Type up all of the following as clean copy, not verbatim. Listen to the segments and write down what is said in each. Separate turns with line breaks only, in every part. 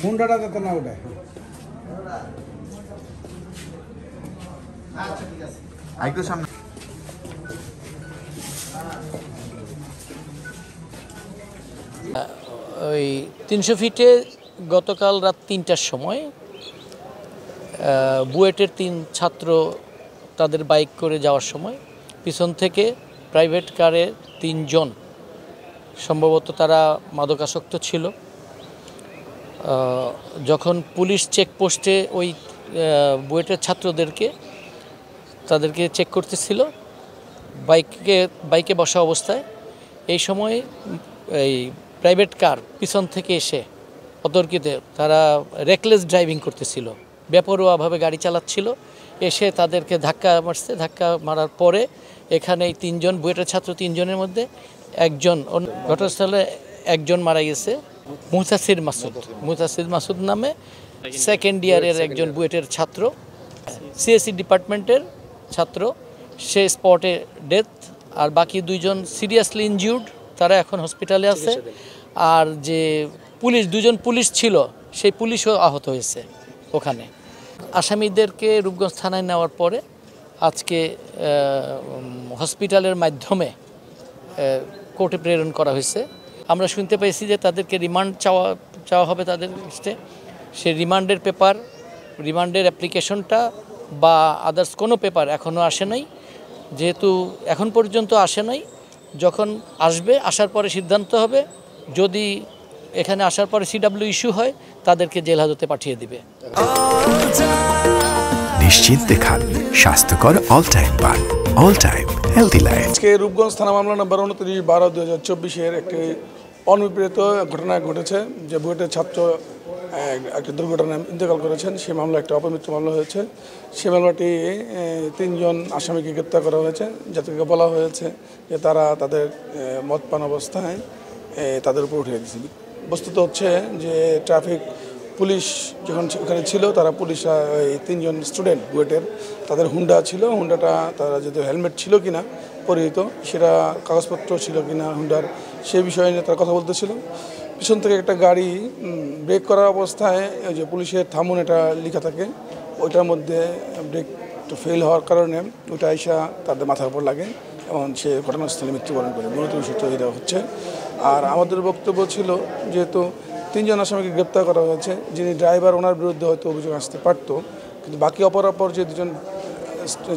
হুন্ডাটা যাতে না ওঠে।
একটু সামনে।
ওই ৩০০ ফিটে গতকাল রাত ৩টার সময় বুয়েটের ৩ ছাত্র তাদের বাইক করে যাওয়ার সময় পিছন থেকে প্রাইভেট কারে ৩ জন, সম্ভবত তারা মাদকাসক্ত ছিল। যখন পুলিশ চেকপোস্টে ওই বুয়েটের ছাত্রদেরকে তাদেরকে চেক করতেছিল বাইকে বসা অবস্থায়, এই সময় এই প্রাইভেট কার পিছন থেকে এসে অতর্কিতে তারা রেকলেস ড্রাইভিং করতেছিল, বেপরোয়াভাবে গাড়ি চালাচ্ছিল, এসে তাদেরকে ধাক্কা মারছে। ধাক্কা মারার পরে এখানে এই ৩ জন বুয়েটের ছাত্র, ৩ জনের মধ্যে একজন ঘটনাস্থলে একজন মারা গেছে, মুহতাসির মাসুদ নামে সেকেন্ড ইয়ারের একজন বুয়েটের ছাত্র, সিএসসি ডিপার্টমেন্টের ছাত্র, সে স্পটে ডেথ। আর বাকি 2 জন সিরিয়াসলি ইনজিউর্ড, তারা এখন হসপিটালে আছে। আর যে দুজন পুলিশ ছিল, সেই পুলিশও আহত হয়েছে ওখানে। আসামিদেরকে রূপগঞ্জ থানায় নেওয়ার পরে আজকে হসপিটালের মাধ্যমে কোর্টে প্রেরণ করা হয়েছে। আমরা শুনতে পেয়েছি যে তাদেরকে রিমান্ড চাওয়া হবে তাদের কাছে। সে রিমান্ডের পেপার, রিমান্ডের অ্যাপ্লিকেশনটা বা আদার্স কোনো পেপার এখনও আসে নাই। যেহেতু এখন পর্যন্ত আসে নাই, যখন আসবে, আসার পরে সিদ্ধান্ত হবে। যদি এখানে আসার পরে সিডব্লিউ ইস্যু হয়, তাদেরকে জেল হাজতে পাঠিয়ে দিবে।
নিশ্চিন্তে খান স্বাস্থ্যকর অল টাইম পান, অল টাইম হেলদি লাইফ।
আজকে রূপগঞ্জ থানা মামলা নম্বর 29/12/2024 একটি অনির্বাচিত ঘটনা ঘটেছে, যে বুয়েটের ছাত্র একটি দুর্ঘটনায় ইন্তেকাল করেছেন। সেই মামলা একটা অপমৃত্যু মামলা হয়েছে। সেই মামলাটি 3 জন আসামিকে গ্রেপ্তার করা হয়েছে, যাদেরকে বলা হয়েছে যে তারা তাদের মদ পান অবস্থায় তাদের উপর উঠে গেছে। বস্তুত হচ্ছে যে ট্রাফিক পুলিশ যখন ওখানে ছিল, তারা পুলিশরা এই 3 জন স্টুডেন্ট বুয়েটের, তাদের হুন্ডা ছিল, হুন্ডাটা তারা যদি হেলমেট ছিল কিনা পরিহিত, সেটা কাগজপত্র ছিল কিনা হুন্ডার, সেই বিষয় নিয়ে তারা কথা বলতেছিল। পিছন থেকে একটা গাড়ি ব্রেক করা অবস্থায় ওই যে পুলিশের থামুন এটা লেখা থাকে, ওইটার মধ্যে ব্রেক ফেল হওয়ার কারণে ওইটা আইসা তাদের মাথার উপর লাগে এবং সে ঘটনাস্থলে মৃত্যুবরণ করে। মূলত বিষয়টা এটা হচ্ছে। আর আমাদের বক্তব্য ছিল, যেহেতু 3 জন আসামিকে গ্রেপ্তার করা হয়েছে, যিনি ড্রাইভার, ওনার বিরুদ্ধে হয়তো অভিযোগ আসতে পারতো, কিন্তু বাকি অপরাপর যে 2 জন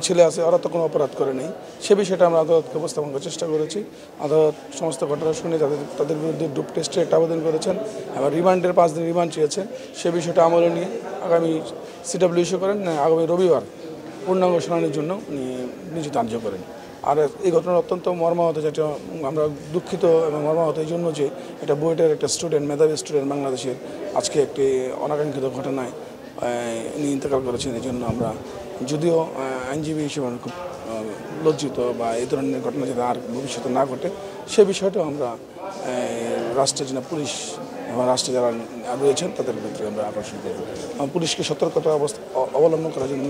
ছেলে আছে, ওরা তো কোনো অপরাধ করে নেই। সে বিষয়টা আমরা আদালতকে উপস্থাপন করার চেষ্টা করেছি। আদালত সমস্ত ঘটনা শুনে তাদের বিরুদ্ধে ডোপ টেস্টের একটা আবেদন করেছেন, আবার রিমান্ডের 5 দিন রিমান্ড চেয়েছেন। সে বিষয়টা আমলে নিয়ে আগামী সিডব্লিউ ইস্যু করেন, আগামী রবিবার পূর্ণাঙ্গ শুনানির জন্য নিজ ধার্য করেন। আর এই ঘটনা অত্যন্ত মর্মাহত, যেটা আমরা দুঃখিত এবং মর্মাহত এই জন্য যে এটা বুয়েটের একটা স্টুডেন্ট, মেধাবী স্টুডেন্ট বাংলাদেশের, আজকে একটি অনাকাঙ্ক্ষিত ঘটনায় ইন্তেকাল করেছেন। এই জন্য আমরা, যদিও আইনজীবী হিসেবে খুব লজ্জিত, বা এই ধরনের ঘটনা যাতে আর ভবিষ্যতে না ঘটে, সে বিষয়টাও আমরা রাষ্ট্রের জন্য পুলিশ এবং রাষ্ট্রে যারা রয়েছেন তাদের ক্ষেত্রে আমরা আকর্ষণ করব। পুলিশকে সতর্কতা অবলম্বন করার জন্য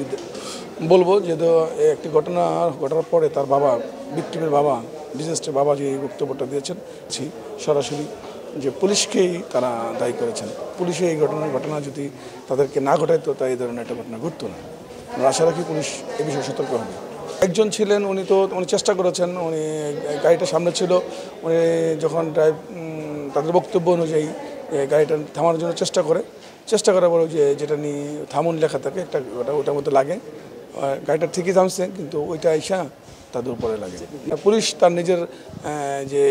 বলবো। যেহেতু একটি ঘটনার পরে তার বাবা, ভিকটিমের বাবা, ডিজাস্টার বাবা যে এই বক্তব্যটা দিয়েছেন, সরাসরি যে পুলিশকেই তারা দায়ী করেছেন। পুলিশে এই ঘটনা যদি তাদেরকে না ঘটাইতো, তাই এই ধরনের একটা ঘটনা ঘটতো না। আমরা আশা রাখি পুলিশ এ বিষয়ে সতর্ক হবে। একজন ছিলেন, উনি চেষ্টা করেছেন, উনি গাড়িটা সামনে ছিল, উনি যখন তাদের বক্তব্য অনুযায়ী গাড়িটা থামানোর জন্য চেষ্টা করার পরে যেটা নিয়ে থামুন লেখা থাকে একটা, ওটার মধ্যে লাগে, গাড়িটা ঠিকই থামছে, কিন্তু ওইটা আইসা তাদের উপরে লাগে। পুলিশ তার নিজের যে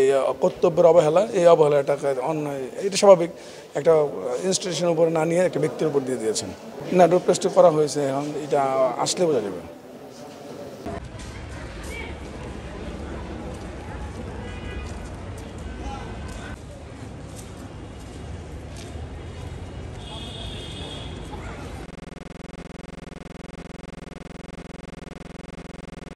কর্তব্যের অবহেলা, এই অবহেলাটাকে অন্যায়, এটা স্বাভাবিক, একটা ইনস্টিটিউশনের উপরে না নিয়ে একটা ব্যক্তির উপর দিয়ে দিয়েছেন। না, ডোপ টেস্ট করা হয়েছে, এখন এটা আসলে বোঝা যাবে।